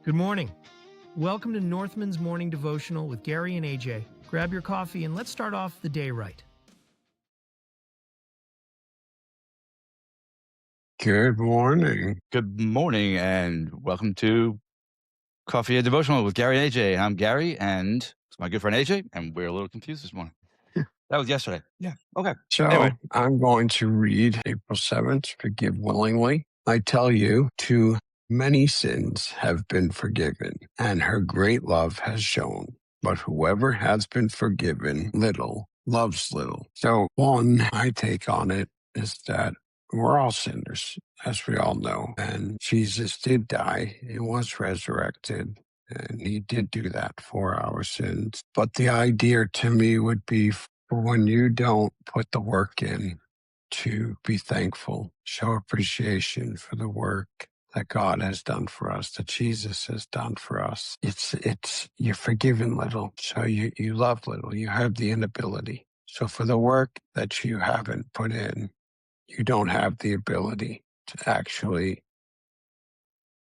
Good morning. Welcome to Northman's Morning Devotional with Gary and AJ. Grab your coffee and let's start off the day right. Good morning. Good morning and welcome to Coffee and Devotional with Gary and AJ. I'm Gary and it's my good friend AJ, and we're a little confused this morning. That was yesterday. Yeah. Okay. So Anyway. I'm going to read April 7th, Forgive Willingly. I tell you, too many sins have been forgiven, and her great love has shown. But whoever has been forgiven little loves little. So one I take on it is that we're all sinners, as we all know. And Jesus did die and was resurrected. And he did do that for our sins. But the idea to me would be when you don't put the work in to be thankful, show appreciation for the work that God has done for us, that Jesus has done for us. It's you're forgiven little, so you love little. You have the inability. So for the work that you haven't put in, you don't have the ability to actually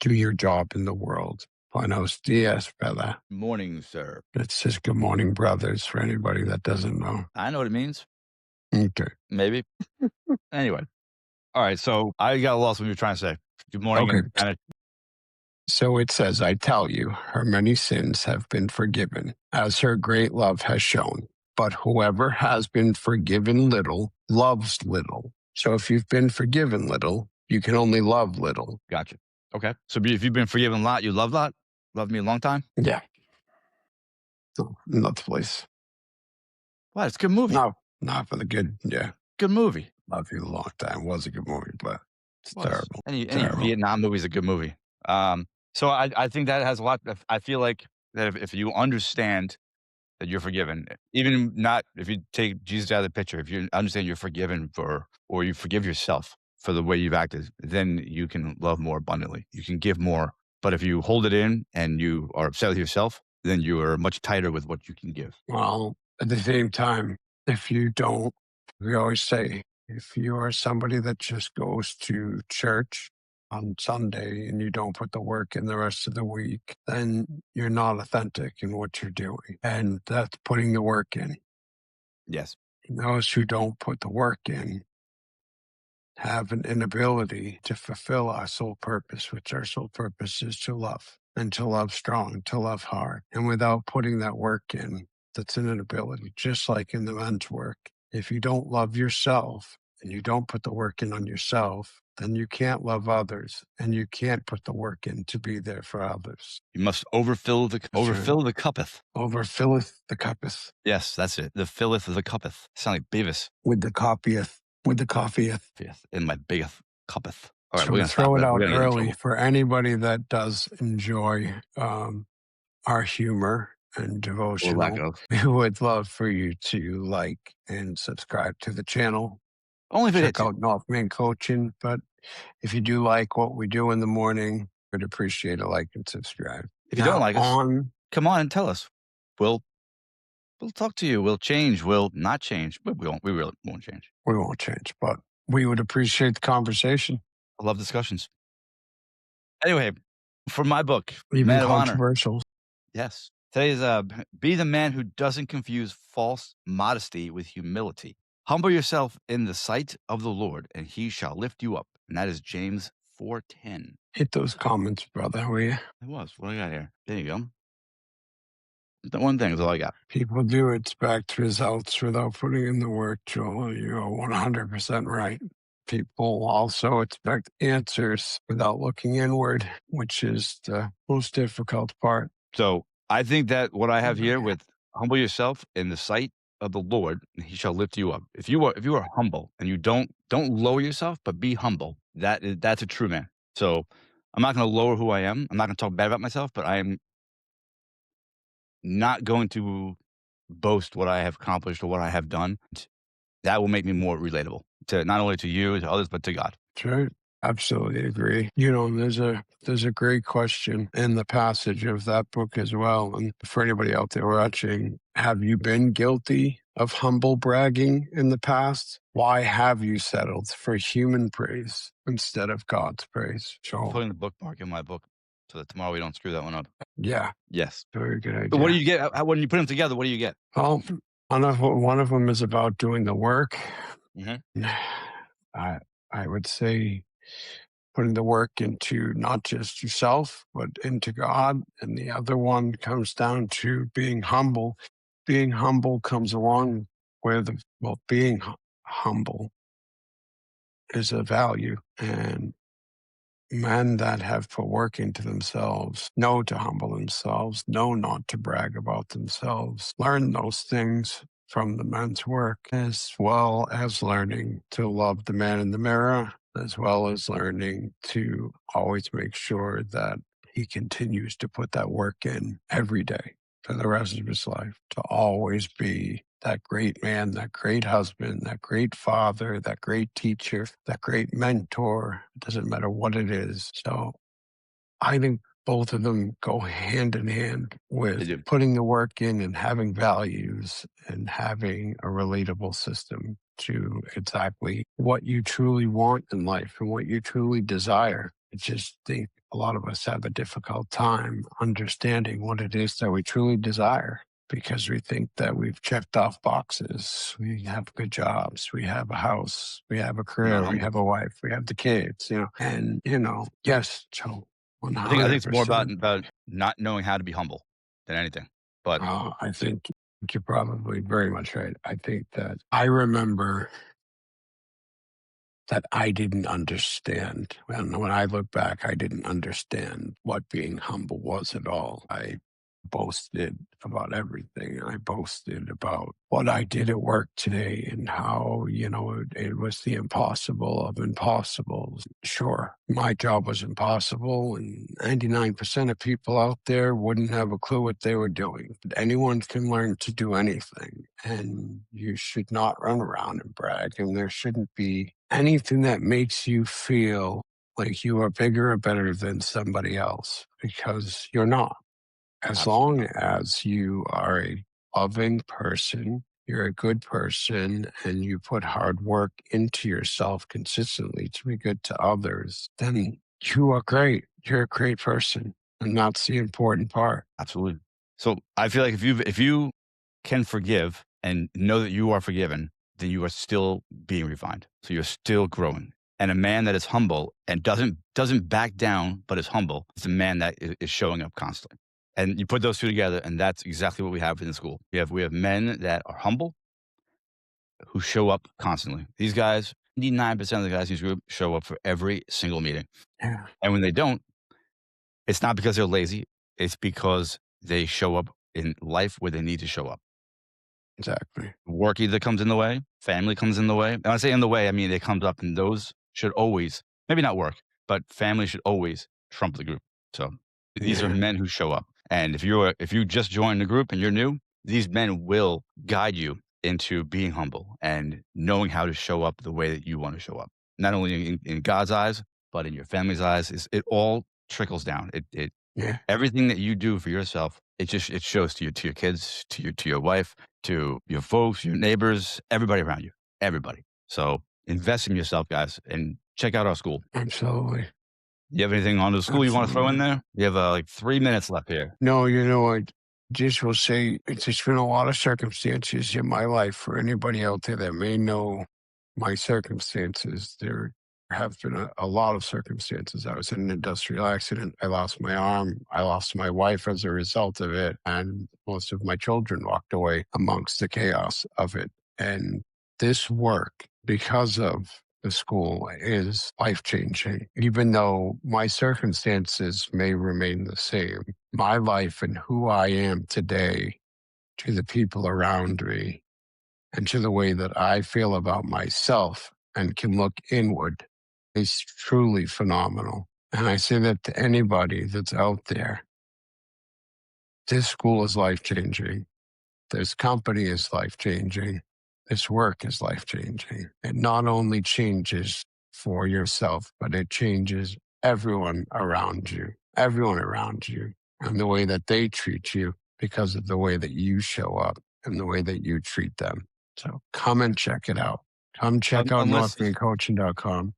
do your job in the world. Buenos dias, brother. Morning, sir. It says good morning, brothers, for anybody that doesn't know. I know what it means. Okay. Maybe. Anyway. All right. So I got lost what you were trying to say. Good morning. Okay. So it says, I tell you, her many sins have been forgiven, as her great love has shown. But whoever has been forgiven little loves little. So if you've been forgiven little, you can only love little. Gotcha. Okay. So if you've been forgiven a lot, you love a lot? Loved me a long time? Yeah. So, not the place. What? It's a good movie. No, not for the good. Yeah. Good movie. Love you a long time. Was a good movie, but it's terrible. Any Terrible. Vietnam movie is a good movie. So I think that has a lot. I feel like that if you understand that you're forgiven, even not if you take Jesus out of the picture, if you understand you're forgiven or you forgive yourself for the way you've acted, then you can love more abundantly. You can give more. But if you hold it in and you are upset with yourself, then you are much tighter with what you can give. Well, at the same time, if you don't, we always say, if you are somebody that just goes to church on Sunday and you don't put the work in the rest of the week, then you're not authentic in what you're doing. And that's putting the work in. Yes. Those who don't put the work in have an inability to fulfill our sole purpose, which our sole purpose is to love and to love strong, to love hard. And without putting that work in, that's an inability, just like in the men's work. If you don't love yourself and you don't put the work in on yourself, then you can't love others and you can't put the work in to be there for others. You must overfill the cuppeth. Overfilleth the cuppeth. Yes, that's it. The filleth the cuppeth. Sound like Beavis. With the copieth. With the coffeeth. In my biggest cuppeth. All right, So we're we gonna throw it out early trouble. for anybody that does enjoy our humor and devotional. We would love for you to like and subscribe to the channel. Only if it Check hits. out Northman Coaching. But if you do like what we do in the morning, we'd appreciate a like and subscribe. If you don't like us, come on and tell us. We'll talk to you. We'll change. We'll not change, but we won't. We really won't change. We won't change, but we would appreciate the conversation. I love discussions. Anyway, for my book, even Man of Honor. controversial. Yes. Today's be the man who doesn't confuse false modesty with humility. Humble yourself in the sight of the Lord, and he shall lift you up. And that is James 4:10. Hit those comments, brother, will you? It was. What do I got here? There you go. That one thing is all I got. People do expect results without putting in the work, Joel. You're 100% right. People also expect answers without looking inward, which is the most difficult part. So I think that what I have here with humble yourself in the sight of the Lord, and he shall lift you up. If you are humble and you don't lower yourself, but be humble, that's a true man. So I'm not going to lower who I am. I'm not going to talk bad about myself, but I am not going to boast what I have accomplished or what I have done. That will make me more relatable to not only to you, to others, but to God. That's right. Absolutely agree. You know, there's a great question in the passage of that book as well. And for anybody out there watching, have you been guilty of humble bragging in the past? Why have you settled for human praise instead of God's praise? I'm putting the bookmark in my book so that tomorrow we don't screw that one up. Yeah, Yes. very good So what do idea. you get? When you put them together, what do you get? Well, one of them is about doing the work. Mhm. I I would say putting the work into not just yourself, but into God. And the other one comes down to being humble. Being humble comes along with, well, being humble is a value. And men that have put work into themselves know to humble themselves, know not to brag about themselves, learn those things from the men's work, as well as learning to love the man in the mirror, as well as learning to always make sure that he continues to put that work in every day for the rest of his life, to always be that great man, that great husband, that great father, that great teacher, that great mentor. It doesn't matter what it is. So I think both of them go hand in hand They with do. putting the work in and having values and having a relatable system to exactly what you truly want in life and what you truly desire. I just think a lot of us have a difficult time understanding what it is that we truly desire because we think that we've checked off boxes. We have good jobs. We have a house. We have a You're not career. We humble. have a wife. We have the kids, and, yes, so I think it's more 100%. about not knowing how to be humble than anything. But I think you're probably very much right. I think that I remember that I didn't understand. When I look back, I didn't understand what being humble was at all. I boasted about everything. I boasted about what I did at work today and how, it was the impossible of impossibles. Sure, my job was impossible, and 99% of people out there wouldn't have a clue what they were doing. But anyone can learn to do anything, and you should not run around and brag, and there shouldn't be anything that makes you feel like you are bigger or better than somebody else because you're not. As absolutely long not. as you are a loving person, you're a good person, and you put hard work into yourself consistently to be good to others, then you are great. You're a great person. And that's the important part. Absolutely. So I feel like if you can forgive and know that you are forgiven, then you are still being refined. So you're still growing. And a man that is humble and doesn't back down, but is humble, is a man that is showing up constantly. And you put those two together, and that's exactly what we have in the school. We have men that are humble who show up constantly. These guys, 99% of the guys in this group show up for every single meeting. Yeah, And when they don't, it's not because they're lazy. It's because they show up in life where they need to show up. exactly. Work either comes in the way, family comes in the way. And when I say in the way, I mean it comes up, and those should always, maybe not work, but family should always trump the group. So these are Yeah, men who show up. And if you just joined the group and you're new, these men will guide you into being humble and knowing how to show up the way that you want to show up. Not only in God's eyes, but in your family's eyes. It all trickles down. It yeah, Everything that you do for yourself, it shows to your kids, to your wife, to your folks, your neighbors, everybody around you, everybody. So invest in yourself, guys, and check out our school. absolutely. You have anything on the school you want to throw in Absolutely. there? You have like 3 minutes left here. No, I just will say it's just been a lot of circumstances in my life for anybody out there that may know my circumstances. There have been a lot of circumstances. I was in an industrial accident. I lost my arm. I lost my wife as a result of it. And most of my children walked away amongst the chaos of it. And this work, because of the school, is life changing. Even though my circumstances may remain the same, my life and who I am today to the people around me and to the way that I feel about myself and can look inward is truly phenomenal. And I say that to anybody that's out there. This school is life changing. This company is life changing. This work is life changing. It not only changes for yourself, but it changes everyone around you, and the way that they treat you because of the way that you show up and the way that you treat them. So come and check it out. Come check out Unless northmancoaching.com.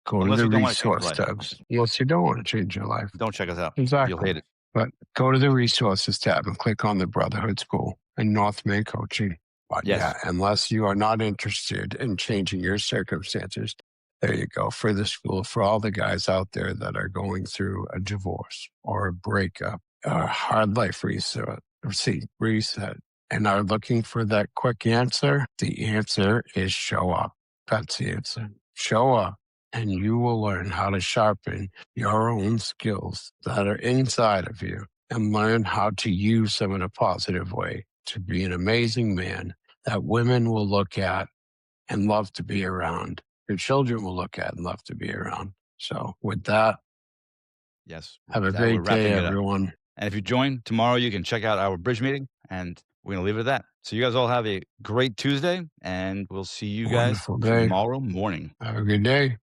Go to Unless the you don't wanna change your resource life. tabs. Unless you don't want to change your life. Don't check us out. You'll Exactly. hate it. But go to the resources tab and click on the Brotherhood School and Northman Coaching. But Yes. yeah, unless you are not interested in changing your circumstances, there you go. For the school, for all the guys out there that are going through a divorce or a breakup, a hard life reset, and are looking for that quick answer, the answer is show up. That's the answer. Show up, and you will learn how to sharpen your own skills that are inside of you and learn how to use them in a positive way to be an amazing man that women will look at and love to be around. Your children will look at and love to be around. So, with that, Yes. have a That we're great day, wrapping it up. everyone. And if you join tomorrow, you can check out our bridge meeting, and we're gonna leave it at that. So you guys all have a great Tuesday, and we'll see you guys Wonderful day. tomorrow morning. Have a good day.